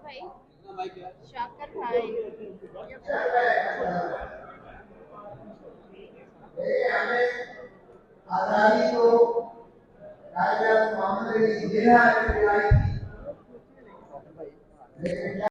भाई शाकर भाई आजादी को कायदा मोहम्मद अली जिन्ना ने दिलाई थी, लेकिन